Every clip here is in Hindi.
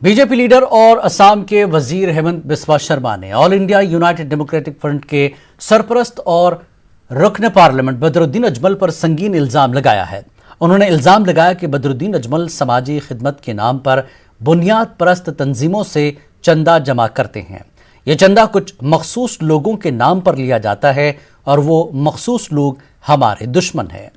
बीजेपी लीडर और असम के वजीर हेमंत बिस्वा शर्मा ने all India United democratic front के सरपरस्त और रुकन पार्लियामेंट बदरुद्दीन अजमल पर संगीन इल्जाम लगाया है। उन्होंने इल्जाम लगाया कि बदरुद्दीन अजमल समाजी खिदमत के नाम पर बुनियाद परस्त तंजीमों से चंदा जमा करते हैं। ये चंदा कुछ मखसूस लोगों के नाम पर लिया जाता है और वो मखसूस लोग हमारे दुश्मन हैं।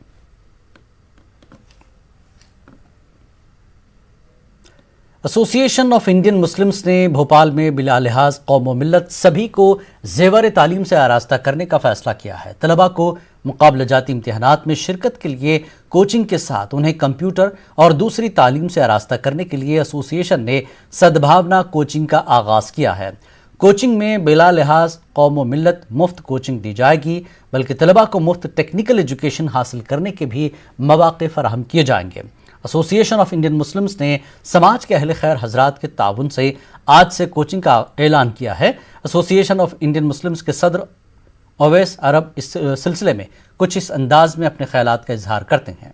एसोसिएशन ऑफ इंडियन मुस्लिम्स ने भोपाल में बिला लिहाज कौम व मिल्लत सभी को जेवर तालीम से आरास्ता करने का फैसला किया है। तलबा को मुकाबला जाती इम्तिहानात में शिरकत के लिए कोचिंग के साथ उन्हें कंप्यूटर और दूसरी तालीम से आरास्ता करने के लिए एसोसिएशन ने सद्भावना कोचिंग का आगाज किया है। कोचिंग में बिला लिहाज कौम व मिल्लत मुफ्त कोचिंग दी जाएगी, बल्कि तलबा को मुफ्त टेक्निकल एजुकेशन हासिल करने के भी मौके फराहम किए जाएंगे। एसोसिएशन ऑफ इंडियन मुस्लिम्स ने समाज के अहले खैर हजरात के ताउन से आज से कोचिंग का ऐलान किया है। एसोसिएशन ऑफ इंडियन मुस्लिम्स के सदर ओवैस अरब इस सिलसिले में कुछ इस अंदाज में अपने ख्यालात का इजहार करते हैं।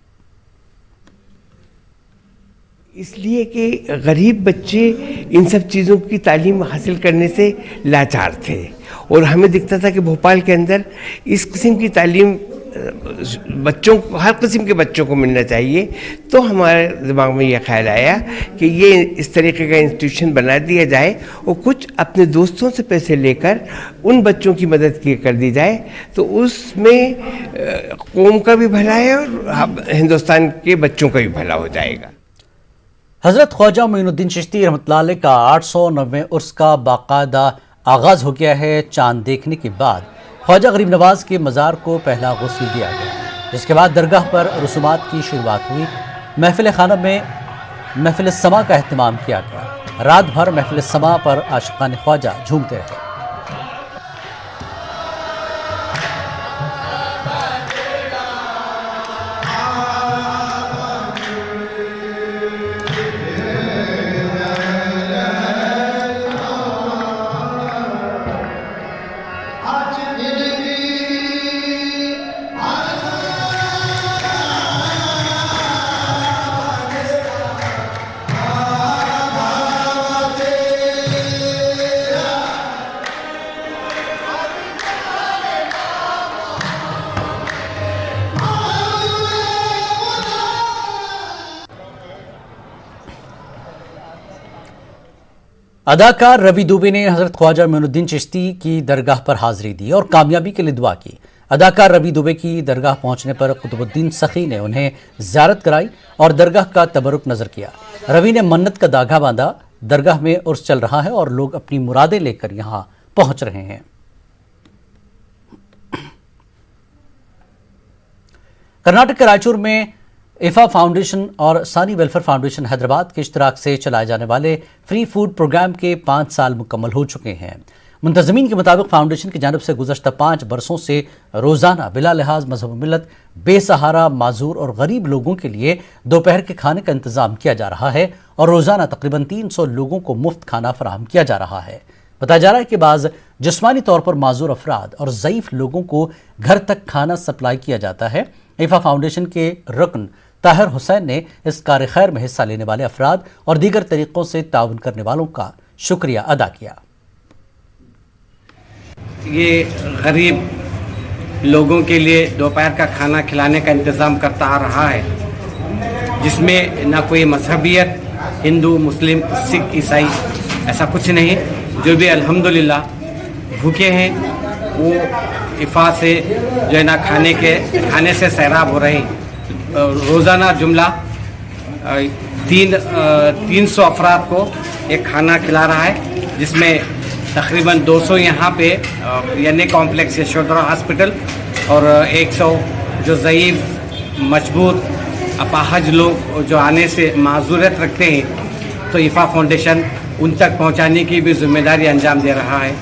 इसलिए कि गरीब बच्चे इन सब चीज़ों की तालीम हासिल करने से लाचार थे और हमें दिखता था कि भोपाल के अंदर इस किस्म की तालीम बच्चों को, हर किस्म के बच्चों को मिलना चाहिए। तो हमारे दिमाग में यह ख्याल आया कि ये इस तरीके का इंस्टीट्यूशन बना दिया जाए और कुछ अपने दोस्तों से पैसे लेकर उन बच्चों की मदद कर दी जाए, तो उसमें कौम का भी भला है और हिंदुस्तान के बच्चों का भी भला हो जाएगा। हजरत ख्वाजा मोइनुद्दीन चिश्ती रहमतुल्लाह अलैह का 890वें उर्स का बाकायदा आगाज हो गया है। चांद देखने के बाद ख्वाजा गरीब नवाज के मज़ार को पहला गुस्ल दिया गया, जिसके बाद दरगाह पर रसूमात की शुरुआत हुई। महफिल खाना में महफिल समा का अहतमाम किया गया। रात भर महफिल समा पर आशिकान ख्वाजा झूमते रहे। अदाकार रवि दुबे ने हजरत ख्वाजा मोइनुद्दीन चिश्ती की दरगाह पर हाजिरी दी और कामयाबी के लिए दुआ की। अदाकार रवि दुबे की दरगाह पहुंचने पर कुतुबुद्दीन सखी ने उन्हें ज़ियारत कराई और दरगाह का तबरुक नजर किया। रवि ने मन्नत का धागा बांधा। दरगाह में उर्स चल रहा है और लोग अपनी मुरादें लेकर यहां पहुंच रहे हैं। कर्नाटक के रायचूर में इफा फाउंडेशन और सानी वेलफेयर फाउंडेशन हैदराबाद के इश्तराक से चलाए जाने वाले फ्री फूड प्रोग्राम के 5 साल मुकम्मल हो चुके हैं। मुंतजमीन के मुताबिक फाउंडेशन की जानिब से गुज़श्ता 5 बरसों से रोज़ाना बिला लिहाज मजहब मिल्लत बेसहारा, माजूर और गरीब लोगों के लिए दोपहर के खाने का इंतज़ाम किया जा रहा है और रोज़ाना तकरीबन 300 लोगों को मुफ्त खाना फराहम किया जा रहा है। बताया जा रहा है कि बाज़ जिस्मानी तौर पर माजूर अफराद और ज़ईफ़ लोगों को घर तक खाना सप्लाई किया जाता है। इफा फाउंडेशन के रुकन ताहिर हुसैन ने इस कार्य खैर में हिस्सा लेने वाले अफराद और दीगर तरीक़ों से ताउन करने वालों का शुक्रिया अदा किया। ये गरीब लोगों के लिए दोपहर का खाना खिलाने का इंतज़ाम करता आ रहा है, जिसमें ना कोई मजहबियत, हिंदू, मुस्लिम, सिख, ईसाई ऐसा कुछ नहीं। जो भी अल्हम्दुलिल्लाह भूखे हैं वो इफ़ा से जो है ना खाने से सैराब हो रहे हैं। रोज़ाना जुमला 300 अफराद को एक खाना खिला रहा है, जिसमें तकरीबन 200 यहाँ पे यानी कॉम्प्लेक्स यशोधरा हॉस्पिटल और 100 जो ज़ईफ़, मजबूर, अपाहज लोग जो आने से माजूरियत रखते हैं, तो इफ़ा फाउंडेशन उन तक पहुँचाने की भी जिम्मेदारी अंजाम दे रहा है।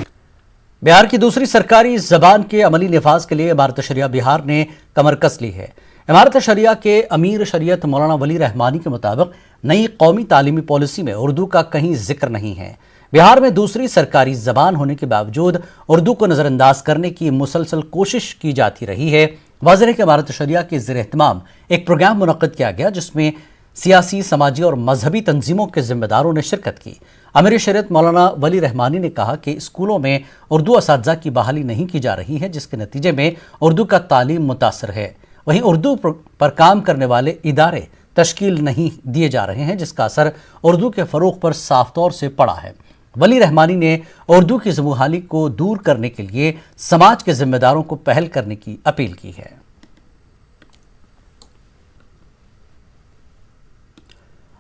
बिहार की दूसरी सरकारी ज़बान के अमली नफाज के लिए इमारत शरिया बिहार ने कमर कस ली है। इमारत शरिया के अमीर शरीयत मौलाना वली रहमानी के मुताबिक नई कौमी तालीमी पॉलिसी में उर्दू का कहीं जिक्र नहीं है। बिहार में दूसरी सरकारी जबान होने के बावजूद उर्दू को नज़रअंदाज करने की मुसलसल कोशिश की जाती रही है। वाज़ेह है कि इमारत शरिया के ज़ेर एहतमाम एक प्रोग्राम मुनक़्क़िद किया गया, जिसमें सियासी, समाजी और मजहबी तंजीमों के जिम्मेदारों ने शिरकत की। अमीर शरीयत मौलाना वली रहमानी ने कहा कि स्कूलों में उर्दू असातिज़ा की बहाली नहीं की जा रही है, जिसके नतीजे में उर्दू का तालीम मुतासर है। वहीं उर्दू पर काम करने वाले इदारे तश्कील नहीं दिए जा रहे हैं, जिसका असर उर्दू के फ़रोग़ पर साफ तौर से पड़ा है। वली रहमानी ने उर्दू की ज़बूहाली को दूर करने के लिए समाज के जिम्मेदारों को पहल करने की अपील की है।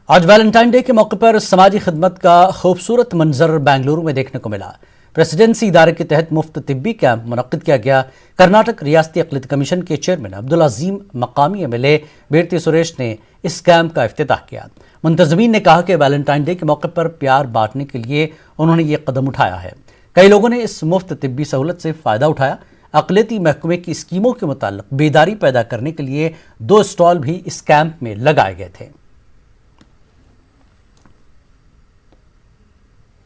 आज वैलेंटाइन डे के मौके पर समाजी खिदमत का खूबसूरत मंजर बेंगलुरु में देखने को मिला। प्रेसिडेंसी इदारे के तहत मुफ्त तिब्बी कैंप मुनक्किद किया गया। कर्नाटक रियासती अक़लियत कमीशन के चेयरमैन अब्दुल अजीम मकामी एमएलए बेरती सुरेश ने इस कैंप का इफ्तिताह किया। मुंतज़मीन ने कहा कि वैलेंटाइन डे के मौके पर प्यार बांटने के लिए उन्होंने ये कदम उठाया है। कई लोगों ने इस मुफ्त तिब्बी सहूलत से फ़ायदा उठाया। अक़लियती महकमे की स्कीमों के मुताल्लिक़ बेदारी पैदा करने के लिए 2 स्टॉल भी इस कैंप में लगाए गए थे।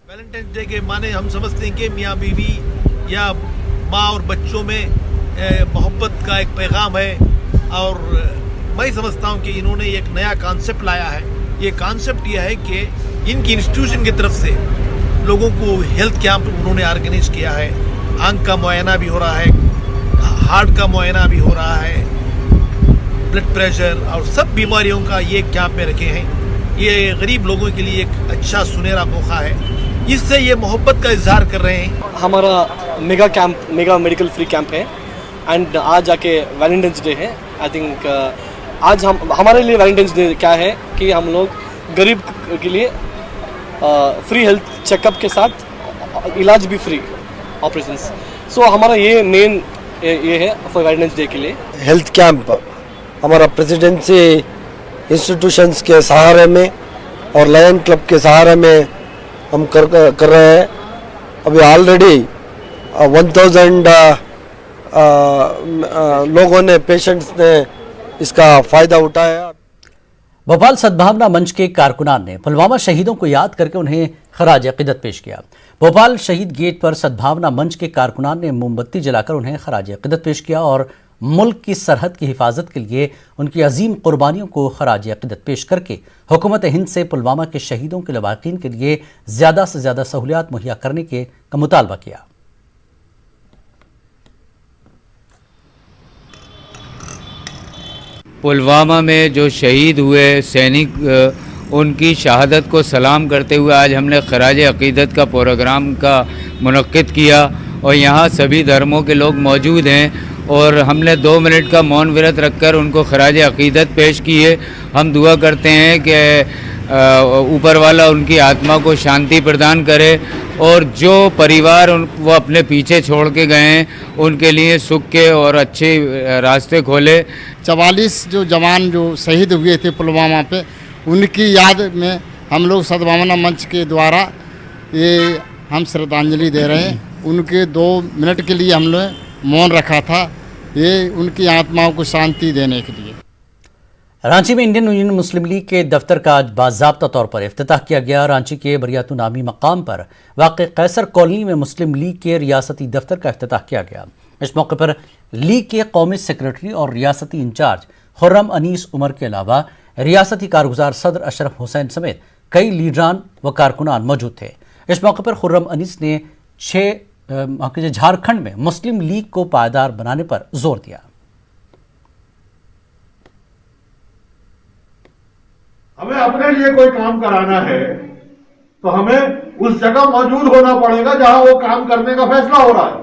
वैलेंटाइन डे के माने हम समझते हैं कि मियाँ बीवी या माँ और बच्चों में मोहब्बत का एक पैगाम है, और मैं समझता हूँ कि इन्होंने एक नया कॉन्सेप्ट लाया है। ये कॉन्सेप्ट यह है कि इनकी इंस्टीट्यूशन की तरफ से लोगों को हेल्थ कैंप उन्होंने ऑर्गेनाइज किया है। आंख का मुआयना भी हो रहा है, हार्ट का मुआयना भी हो रहा है, ब्लड प्रेशर और सब बीमारियों का ये कैंप में रखे हैं। ये गरीब लोगों के लिए एक अच्छा सुनहरा मौका है, इससे ये मोहब्बत का इजहार कर रहे हैं। हमारा मेगा मेडिकल फ्री कैंप है एंड आज जाके वैलेंटाइंस डे है। आई थिंक आज हमारे लिए वैलेंटाइंस डे क्या है कि हम लोग गरीब के लिए फ्री हेल्थ चेकअप के साथ इलाज भी फ्री ऑपरेशंस। सो हमारा ये मेन ये है फॉर वैलेंटाइंस डे के लिए। हेल्थ कैंप हमारा प्रेसिडेंसी इंस्टीट्यूशंस के सहारे में और लायन क्लब के सहारे में हम कर रहे हैं। अभी ऑलरेडी 1000 लोगों ने, पेशेंट्स ने इसका फ़ायदा उठाया। भोपाल सद्भावना मंच के कारकुनान ने पुलवामा शहीदों को याद करके उन्हें खराज अक़ीदत पेश किया। भोपाल शहीद गेट पर सद्भावना मंच के कारकुनान ने मोमबत्ती जलाकर उन्हें खराज अक़ीदत पेश किया और मुल्क की सरहद की हिफाजत के लिए उनकी अजीम कुर्बानियों को खराज अक़ीदत पेश करके हुकूमत हिंद से पुलवामा के शहीदों के लवाकिन के लिए ज़्यादा से ज़्यादा सहूलियात मुहैया करने का मुतालबा किया। पुलवामा में जो शहीद हुए सैनिक, उनकी शहादत को सलाम करते हुए आज हमने खराज अक़ीदत का प्रोग्राम का मुनक्किद किया और यहाँ सभी धर्मों के लोग मौजूद हैं और हमने 2 मिनट का मौन व्रत रखकर उनको खराज अक़ीदत पेश किए। हम दुआ करते हैं कि ऊपर वाला उनकी आत्मा को शांति प्रदान करे और जो परिवार वो अपने पीछे छोड़ के गए हैं उनके लिए सुख के और अच्छे रास्ते खोले। 44 जो जवान जो शहीद हुए थे पुलवामा पे, उनकी याद में हम लोग सद्भावना मंच के द्वारा ये हम श्रद्धांजलि दे रहे हैं। उनके 2 मिनट के लिए हम लोग मौन रखा था, ये उनकी आत्माओं को शांति देने के लिए। रांची में इंडियन यूनियन मुस्लिम लीग के दफ्तर का आज बाज़ाब्ता तौर पर इफ्तिताह किया गया। रांची के बरियातु नामी मकाम पर वाक़ कैसर कॉलोनी में मुस्लिम लीग के रियासती दफ्तर का इफ्तिताह किया गया। इस मौके पर लीग के कौमी सेक्रेटरी और रियासती इंचार्ज खुर्रम अनीस उमर के अलावा रियासती कारगुजार सदर अशरफ हुसैन समेत कई लीडरान व कारकुनान मौजूद थे। इस मौके पर खुर्रम अनीस ने झारखंड में मुस्लिम लीग को पायदार बनाने पर जोर दिया। हमें अपने लिए कोई काम कराना है तो हमें उस जगह मौजूद होना पड़ेगा जहां वो काम करने का फैसला हो रहा है।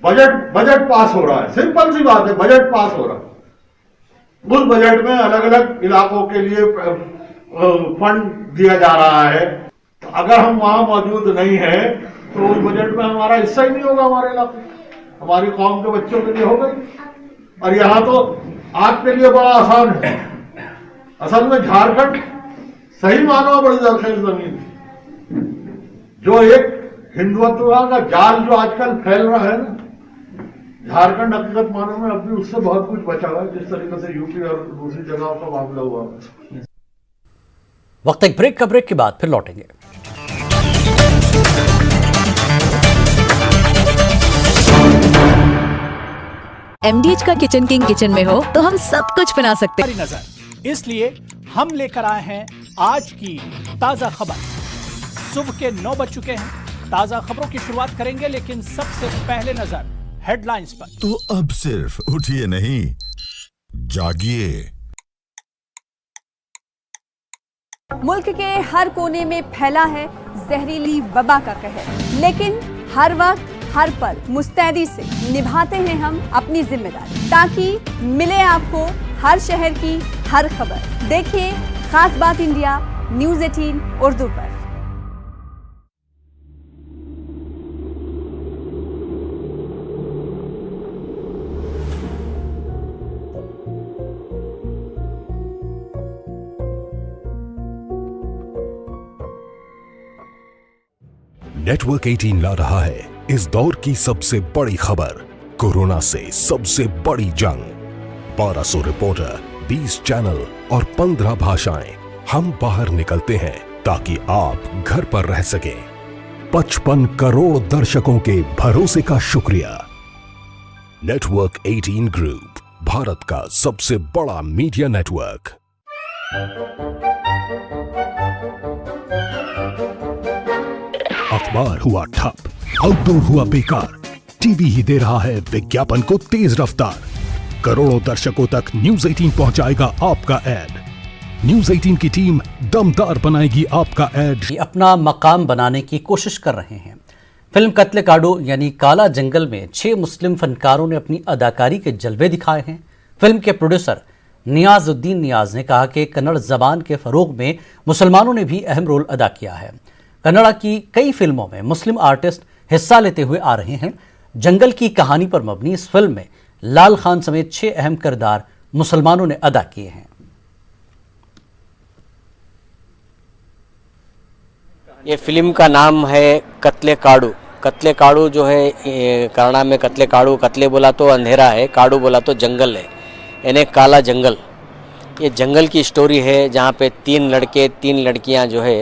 बजट पास हो रहा है, सिंपल सी बात है, बजट पास हो रहा है। उस बजट में अलग अलग इलाकों के लिए फंड दिया जा रहा है। तो अगर हम वहां मौजूद नहीं है तो उस बजट में हमारा हिस्सा ही नहीं होगा। हमारे इलाके, हमारी कौम के बच्चों के लिए होगा ही। और यहाँ तो आपके लिए बड़ा आसान है। असल में झारखंड सही मानो बड़ी जरखेज जमीन, जो एक हिंदुत्व का जाल जो आजकल फैल रहा है ना, झारखंड हकीकत मानो में अभी उससे बहुत कुछ बचा हुआ है, जिस तरीके से यूपी और दूसरी जगहों का मामला हुआ। वक्त एक ब्रेक का, ब्रेक के बाद फिर लौटेंगे। MDH का किचन किंग किचन में हो तो हम सब कुछ बना सकते हैं। इसलिए हम लेकर आए हैं आज की ताजा खबर। सुबह के 9 बज चुके हैं। ताजा खबरों की शुरुआत करेंगे, लेकिन सबसे पहले नजर हेडलाइंस पर। तो अब सिर्फ उठिए नहीं, जागिए। मुल्क के हर कोने में फैला है जहरीली वबा का कहर, लेकिन हर वक्त हर पल मुस्तैदी से निभाते हैं हम अपनी जिम्मेदारी, ताकि मिले आपको हर शहर की हर खबर। देखिए खास बात इंडिया न्यूज़ 18 उर्दू पर। नेटवर्क 18 ला रहा है इस दौर की सबसे बड़ी खबर, कोरोना से सबसे बड़ी जंग। 1200 रिपोर्टर, 20 चैनल और 15 भाषाएं। हम बाहर निकलते हैं ताकि आप घर पर रह सकें। 55 करोड़ दर्शकों के भरोसे का शुक्रिया। नेटवर्क 18 ग्रुप, भारत का सबसे बड़ा मीडिया नेटवर्क। अखबार हुआ ठप, आउटडोर हुआ बेकार, टीवी ही दे रहा है विज्ञापन को तेज रफ्तार। करोड़ों दर्शकों तक न्यूज़ 18 पहुंचाएगा आपका ऐड। न्यूज़ 18 की टीम दमदार बनाएगी आपका ऐड। अपना मकाम बनाने की कोशिश कर रहे हैं। फिल्म कत्ले काडू यानी काला जंगल में 6 मुस्लिम फनकारों ने अपनी अदाकारी के जलवे दिखाए हैं। फिल्म के प्रोड्यूसर नियाजुद्दीन नियाज ने कहा कि कन्नड़ जबान के फरोग में मुसलमानों ने भी अहम रोल अदा किया है। कन्नड़ा की कई फिल्मों में मुस्लिम आर्टिस्ट हिस्सा लेते हुए आ रहे हैं। जंगल की कहानी पर मबनी इस फिल्म में लाल खान समेत 6 अहम किरदार मुसलमानों ने अदा किए हैं। ये फिल्म का नाम है कत्ले काडू। कत्ले काडू जो है कन्नड़ा में कत्ले काडू, कत्ले बोला तो अंधेरा है, काडू बोला तो जंगल है, यानी काला जंगल। ये जंगल की स्टोरी है जहाँ पे 3 लड़के 3 लड़कियाँ जो है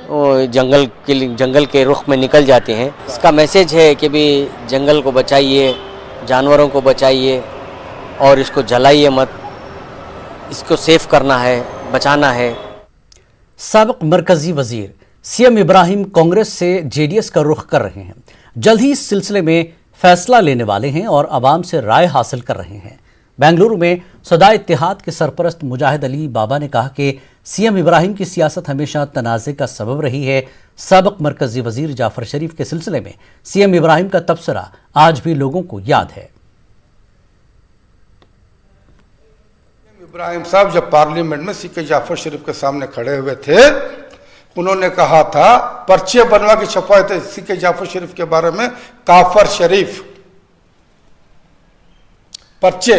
वो जंगल के रुख में निकल जाते हैं। इसका मैसेज है कि भी जंगल को बचाइए, जानवरों को बचाइए और इसको जलाइए मत, इसको सेफ करना है, बचाना है। साबिक मरकजी वजीर सीएम इब्राहिम कांग्रेस से जेडीएस का रुख कर रहे हैं। जल्द ही इस सिलसिले में फैसला लेने वाले हैं और आवाम से राय हासिल कर रहे हैं। बेंगलुरु में सदा इत्तेहाद के सरपरस्त मुजाहिद अली बाबा ने कहा कि सीएम इब्राहिम की सियासत हमेशा तनाज़े का सबब रही है। साबिक मरकजी वजीर जाफर शरीफ के सिलसिले में सीएम इब्राहिम का तबसरा आज भी लोगों को याद है। इब्राहिम साहब जब पार्लियामेंट में सीके जाफर शरीफ के सामने खड़े हुए थे, उन्होंने कहा था, पर्चे बनवा के छपवाए थे सीके जाफर शरीफ के बारे में, काफर शरीफ पर्चे,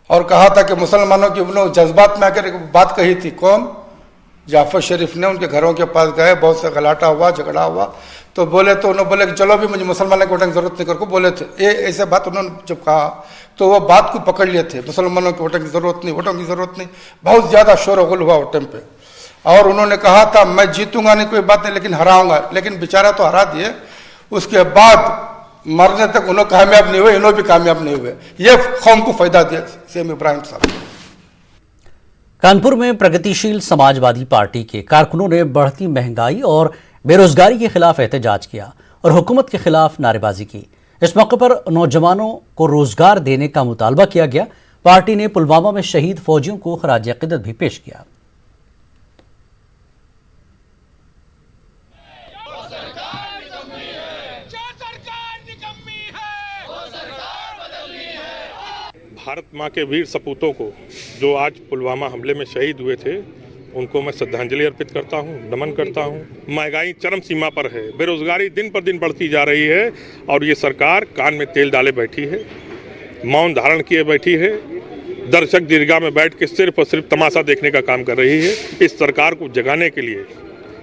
और कहा था कि मुसलमानों की उन्होंने जज्बात में आकर एक बात कही थी। कौन? जाफर शरीफ ने उनके घरों के पास गए, बहुत सा गलाटा हुआ, झगड़ा हुआ, तो बोले तो उन्होंने बोले कि चलो भी मुझे मुसलमानों को वोटों की जरूरत नहीं करको बोले थे। ये ऐसे बात उन्होंने जब कहा तो वो बात को पकड़ लिए थे, मुसलमानों को वोटों की जरूरत नहीं, वोटों की जरूरत नहीं। बहुत ज्यादा शोर गुल हुआ वो टाइम पे, और उन्होंने कहा था मैं जीतूंगा नहीं कोई बात नहीं, लेकिन हराऊंगा। लेकिन बेचारा तो हरा दिए। उसके बाद मरने तक उन्होंने कामयाब नहीं हुए, इन्होंने भी कामयाब नहीं हुए। ये कौम को फायदा दिया सीएम इब्राहिम साहब। कानपुर में प्रगतिशील समाजवादी पार्टी के कारकुनों ने बढ़ती महंगाई और बेरोजगारी के खिलाफ एहतजाज किया और हुकूमत के खिलाफ नारेबाजी की। इस मौके पर नौजवानों को रोजगार देने का मुतालबा किया गया। पार्टी ने पुलवामा में शहीद फौजियों को खराज अकीदत भी पेश किया। भारत माँ के वीर सपूतों को जो आज पुलवामा हमले में शहीद हुए थे, उनको मैं श्रद्धांजलि अर्पित करता हूँ, नमन करता हूँ। महंगाई चरम सीमा पर है, बेरोजगारी दिन पर दिन बढ़ती जा रही है और ये सरकार कान में तेल डाले बैठी है, मौन धारण किए बैठी है, दर्शक दीर्घा में बैठ के सिर्फ और सिर्फ तमाशा देखने का काम कर रही है। इस सरकार को जगाने के लिए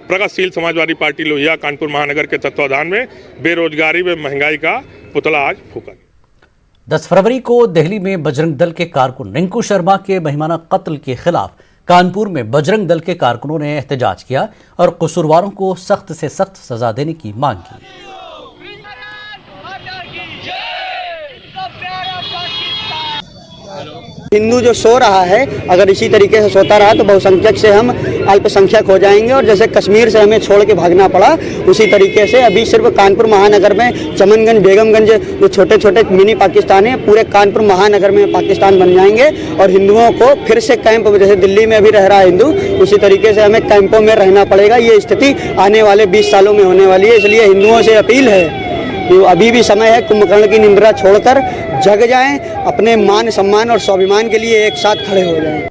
प्रगतिशील समाजवादी पार्टी लोहिया कानपुर महानगर के तत्वाधान में बेरोजगारी व महंगाई का पुतला आज फूका। 10 फरवरी को दिल्ली में बजरंग दल के कारकुन रिंकू शर्मा के महिमाना कत्ल के खिलाफ कानपुर में बजरंग दल के कारकुनों ने एहतजाज किया और कसूरवारों को सख्त से सख्त सजा देने की मांग की। हिंदू जो सो रहा है, अगर इसी तरीके से सोता रहा तो बहुसंख्यक से हम अल्पसंख्यक हो जाएंगे। और जैसे कश्मीर से हमें छोड़ के भागना पड़ा, उसी तरीके से अभी सिर्फ कानपुर महानगर में चमनगंज, बेगमगंज जो छोटे छोटे मिनी पाकिस्तान है, पूरे कानपुर महानगर में पाकिस्तान बन जाएंगे। और हिंदुओं को फिर से कैंप, जैसे दिल्ली में अभी रह रहा है हिंदू, उसी तरीके से हमें कैंपों में रहना पड़ेगा। ये स्थिति आने वाले 20 सालों में होने वाली है। इसलिए हिंदुओं से अपील है कि अभी भी समय है, कुंभकर्ण की निंद्रा छोड़कर जग जाएं, अपने मान सम्मान और स्वाभिमान के लिए एक साथ खड़े हो जाएं।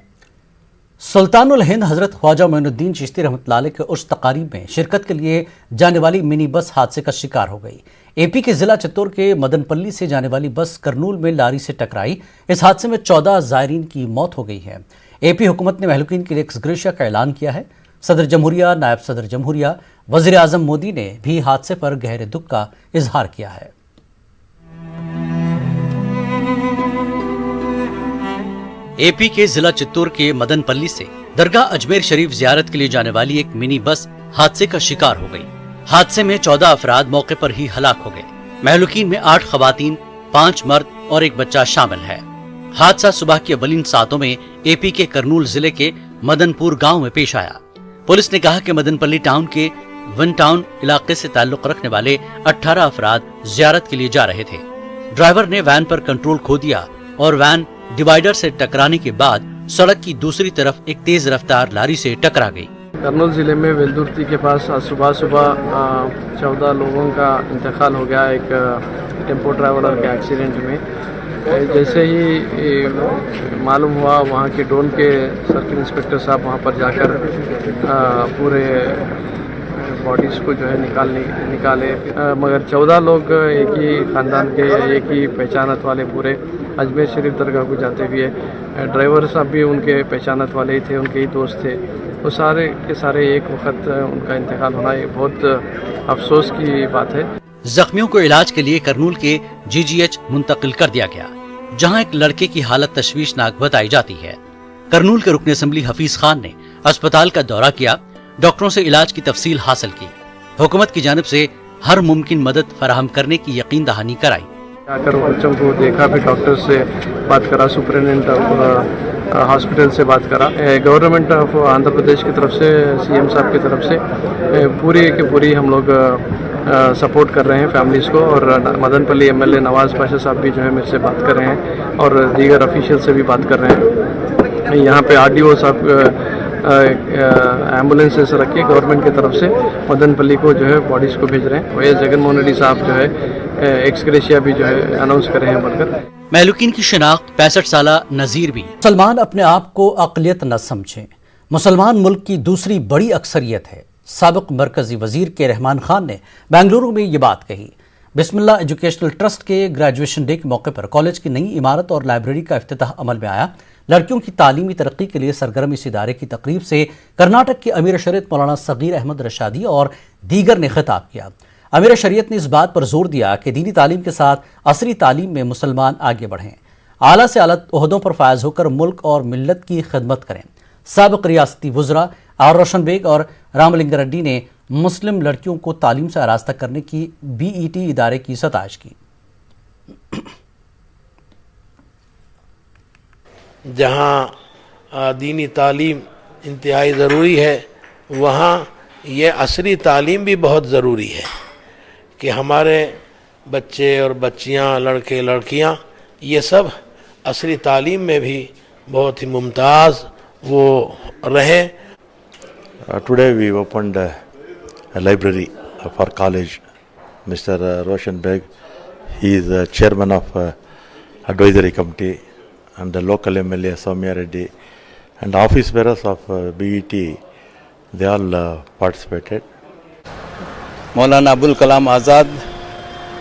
सुल्तानुल हिंद हजरत ख्वाजा मोइनुद्दीन चिश्ती रहमतुल्लाह अलैह के उर्स तकारीब में शिरकत के लिए जाने वाली मिनी बस हादसे का शिकार हो गई। एपी के जिला चित्तौड़ के मदनपल्ली से जाने वाली बस करनूल में लारी से टकराई। इस हादसे में 14 ज़ायरीन की मौत हो गई है। एपी हुकूमत ने महलूकीन के लिए एक्स ग्रेशिया का ऐलान किया है। सदर जमहूरिया, नायब सदर जमहूरिया, वज़ीर आज़म मोदी ने भी हादसे पर गहरे दुख का इजहार किया है। एपी के जिला चित्तौड़ के मदनपल्ली से दरगाह अजमेर शरीफ जियारत के लिए जाने वाली एक मिनी बस हादसे का शिकार हो गई। हादसे में 14 अफराद मौके पर ही हलाक हो गए। महलूकीन में 8 खवातीन, 5 मर्द और एक बच्चा शामिल है। हादसा सुबह की अवलिन सातों में एपी के करनूल जिले के मदनपुर गांव में पेश आया। पुलिस ने कहा कि मदनपल्ली टाउन के वन टाउन इलाके से ताल्लुक रखने वाले 18 अफराद जियारत के लिए जा रहे थे। ड्राइवर ने वैन पर कंट्रोल खो दिया और वैन डिवाइडर से टकराने के बाद सड़क की दूसरी तरफ एक तेज रफ्तार लारी से टकरा गई। करनूल ज़िले में वेलदुर्ती के पास आज सुबह 14 लोगों का इंतकाल हो गया एक टेम्पो ट्रैवलर के एक्सीडेंट में। जैसे ही मालूम हुआ, वहाँ के डोन के सर्किल इंस्पेक्टर साहब वहाँ पर जाकर पूरे बॉडीज़ को जो है निकाले, मगर 14 लोग एक ही ख़ानदान के, एक ही पहचानत वाले पूरे अजमेर शरीफ दरगाह को जाते हुए। ड्राइवर साहब भी उनके पहचानत वाले ही थे, उनके ही दोस्त थे। वो सारे के सारे एक वक्त उनका इंतकाल होना ये बहुत अफसोस की बात है। जख्मियों को इलाज के लिए करनूल के जीजीएच मुंतकिल कर दिया गया, जहां एक लड़के की हालत तशवीशनाक बताई जाती है। करनूल के रुकन असम्बली हफीज खान ने अस्पताल का दौरा किया, डॉक्टरों से इलाज की तफसील हासिल की, हुकूमत की जानिब से हर मुमकिन मदद फराहम करने की यकीन दहानी कराई। आकर बच्चों को देखा, फिर डॉक्टर से बात करा, सुपरिटेंडेंट ऑफ हॉस्पिटल से बात करा, गवर्नमेंट ऑफ आंध्र प्रदेश की तरफ से, सीएम साहब की तरफ से पूरी की पूरी हम लोग सपोर्ट कर रहे हैं फैमिलीज़ को। और मदनपल्ली एमएलए नवाज़ पाशा साहब भी जो है मेरे से बात कर रहे हैं और दीगर ऑफिशियल से भी बात कर रहे हैं। यहाँ पे आरडीओ साहब एम्बुलेंसेस रख के गवर्नमेंट की तरफ से मदनपल्ली को जो है बॉडीज़ को भेज रहे हैं। वही जगनमोहन रेड्डी साहब जो है एक्स ग्रेशिया भी जो है अनाउंस कर रहे हैं बढ़कर। महलूकीन की शिनाख्त 65 साला नज़ीर भी। मुसलमान अपने आप को अक़लियत न समझें, मुसलमान मुल्क की दूसरी बड़ी अक्सरियत है। साबिक़ मरकजी वजीर के रहमान खान ने बेंगलुरु में ये बात कही। बिस्मिल्लाह एजुकेशनल ट्रस्ट के ग्रेजुएशन डे के मौके पर कॉलेज की नई इमारत और लाइब्रेरी का इफ्तिताह अमल में आया। लड़कियों की तालीमी तरक्की के लिए सरगर्म इस इदारे की तकरीब से कर्नाटक के अमीर शरीयत मौलाना सगीर अहमद रशादी और दीगर ने खिताब किया। अमीर शरीयत ने इस बात पर जोर दिया कि दीनी तालीम के साथ असरी तालीम में मुसलमान आगे बढ़ें, आला से आला ओहदों पर फायज होकर मुल्क और मिल्लत की खिदमत करें। साबिक़ रियासती वज़रा आर रोशन बेग और रामलिंगा रेड्डी ने मुस्लिम लड़कियों को तालीम से आरास्ता करने की बीईटी इदारे की सताइश की। जहाँ दीनी तालीम इंतहाई ज़रूरी है, वहाँ ये असरी तालीम भी बहुत ज़रूरी है कि हमारे बच्चे और बच्चियाँ, लड़के लड़कियाँ, ये सब असरी तालीम में भी बहुत ही मुमताज़ वो रहें। Today we opened a library for college. Mr. Roshan Beg, he is the chairman of advisory committee, and the local MLA Soumya Reddy and office bearers of BET, they all participated. Maulana Abul Kalam Azad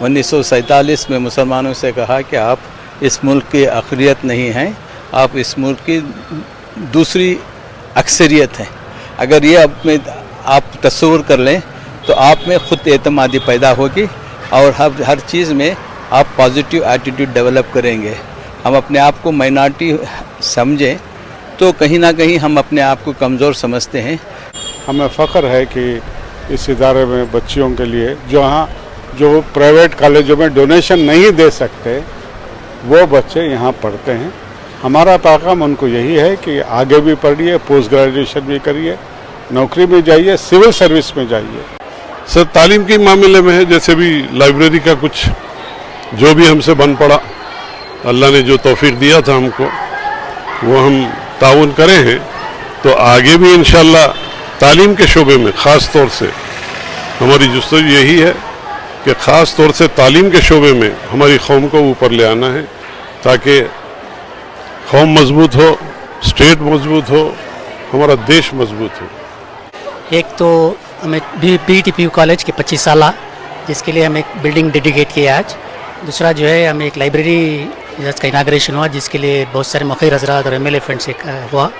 1947 में मुसलमानों से कहा कि आप इस मुल्क की अक़लियत नहीं हैं, आप इस मुल्क की दूसरी अक्सरियत हैं। अगर ये आप तस्वुर कर लें तो आप में ख़ुद एतमादी पैदा होगी और हर चीज़ में आप पॉजिटिव एटीट्यूड डेवलप करेंगे। हम अपने आप को माइनॉरिटी समझें तो कहीं ना कहीं हम अपने आप को कमज़ोर समझते हैं। हमें फ़ख्र है कि इस इदारे में बच्चियों के लिए जो प्राइवेट कॉलेजों में डोनेशन नहीं दे सकते, वो बच्चे यहाँ पढ़ते हैं हमारा पैगाम उनको यही है कि आगे भी पढ़िए, पोस्ट ग्रेजुएशन भी करिए, नौकरी में जाइए, सिविल सर्विस में जाइए। सर तालीम के मामले में है, जैसे भी लाइब्रेरी का कुछ जो भी हमसे बन पड़ा, अल्लाह ने जो तौफीक दिया था हमको, वो हम ताउन करे हैं। तो आगे भी इंशाल्लाह तालीम के शोबे में ख़ास तौर से हमारी जुस्तजू यही है कि ख़ास तौर से तालीम के शोबे में हमारी कौम को ऊपर ले आना है, ताकि कौम मजबूत हो, स्टेट मजबूत हो, हमारा देश मजबूत हो। एक तो हमें BTPU कॉलेज के 25 साल, जिसके लिए हम एक बिल्डिंग डेडिकेट किया आज। दूसरा जो है हमें एक लाइब्रेरी का इनाग्रेशन हुआ, जिसके लिए बहुत सारे मखीर हजरात और MLA फंड से हुआ।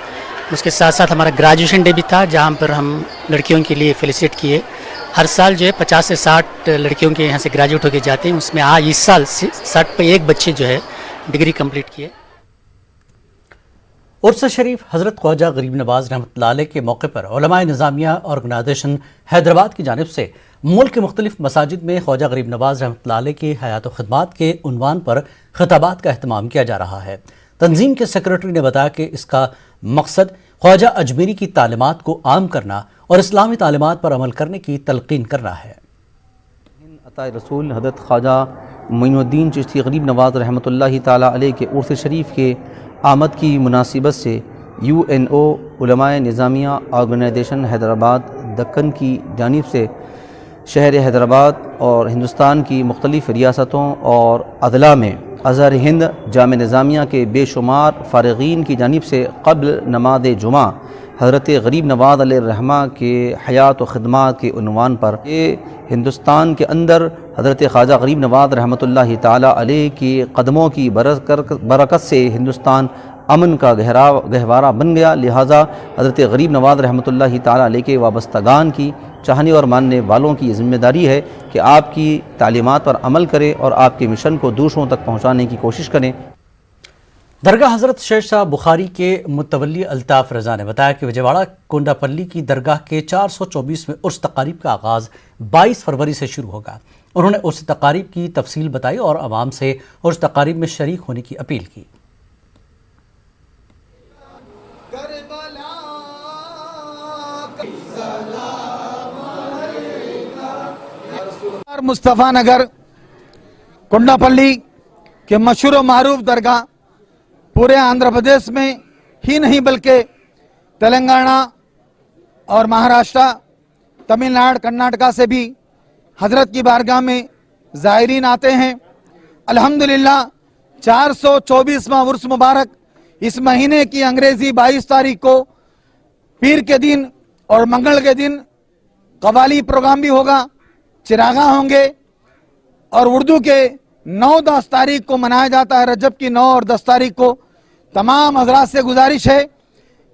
उसके साथ साथ हमारा ग्रेजुएशन डे भी था, जहाँ पर हम लड़कियों के लिए फेलिसिट किए। हर साल जो है 50 से 60 लड़कियों के यहाँ से ग्रेजुएट होकर जाते हैं, उसमें आज इस साल 60 पे एक बच्चे जो है डिग्री कंप्लीट किए। उर्स शरीफ हज़रत ख्वाजा गरीब नवाज रहमतुल्लाह अलैह के मौके पर उलमाए निज़ामिया ऑर्गेनाइजेशन हैदराबाद की जानिब से मुल्क के मुख्तलिफ मसाजिद में ख्वाजा गरीब नवाज रहमतुल्लाह अलैह की हयात व खिदमात के उन्वान पर खिताबात का अहतमाम किया जा रहा है। तंजीम के सेक्रेटरी ने बताया कि इसका मकसद ख्वाजा अजमेरी की तालीमात को आम करना और इस्लामी तालीमात पर अमल करने की तलकीन करना है। अता रसूल हज़रत ख्वाजा मोइनुद्दीन चिश्ती गरीब नवाज रहमतुल्लाहि ताला अलैह के उर्स शरीफ के आमद की मुनासिबत से UNO उलमाए निज़ामिया ऑर्गेनाइजेशन हैदराबाद दक्कन की जानिब से शहर हैदराबाद और हिंदुस्तान की मुख्तलिफ़ रियासतों और अदला में अज़हर हिंद जामे निज़ामिया के बेशुमार फ़ारिगीन की जानिब से क़ब्ल नमाज जुमा हज़रत गरीब नवाज अलैहिर्रहमा के हयात व खिदमात के उन्वान पर ये हिंदुस्तान के अंदर हज़रत ख्वाजा गरीब नवाज रहमतुल्लाहि ताला अलैह के कदमों की बरकत से हिंदुस्तान अमन का गहवारा बन गया। लिहाजा हज़रत गरीब नवाज रहमतुल्लाहि ताला अलैह के वाबस्तगान की चाहने और मानने वालों की ज़िम्मेदारी है कि आपकी तालीमात पर अमल करें और आपके मिशन को दूसरों तक पहुँचाने की कोशिश करें। दरगाह हज़रत शेर शाह बुखारी के मुतवल्ली अल्ताफ़ रज़ा ने बताया कि विजयवाड़ा कोंडापल्ली की दरगाह के 424वें उर्स तकारीब का आगाज़ 22 फरवरी से शुरू होगा। उन्होंने उर्स तकारीब की तफसील बताई और आवाम से उर्स तकारीब में शरीक होने की अपील की। मुस्तफ़ा नगर कोंडापल्ली के मशहूर मारूफ दरगाह पूरे आंध्र प्रदेश में ही नहीं बल्कि तेलंगाना और महाराष्ट्र, तमिलनाडु, कर्नाटका से भी हजरत की बारगाह में ज़ायरीन आते हैं। अल्हम्दुलिल्लाह 424वां उर्स मुबारक इस महीने की अंग्रेजी 22 तारीख को पीर के दिन और मंगल के दिन कवाली प्रोग्राम भी होगा, चिरागा होंगे और उर्दू के 9-10 तारीख को मनाया जाता है। रजब की 9 और 10 तारीख को तमाम हजरात से गुजारिश है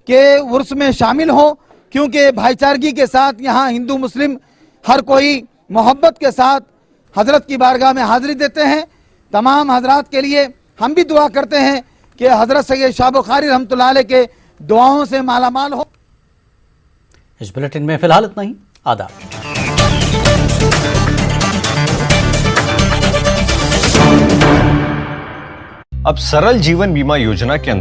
कि उर्स में शामिल हो, क्योंकि भाईचारगी के साथ यहाँ हिंदू मुस्लिम हर कोई मोहब्बत के साथ हजरत की बारगाह में हाजिरी देते हैं। तमाम हजरात के लिए हम भी दुआ करते हैं कि हजरत सैयद शाह बुखारी रहमतुल्लाह अलैह के दुआओं से मालामाल हो। इस बुलेटिन में फिलहाल इतना ही। आदाब। अब सरल जीवन बीमा योजना के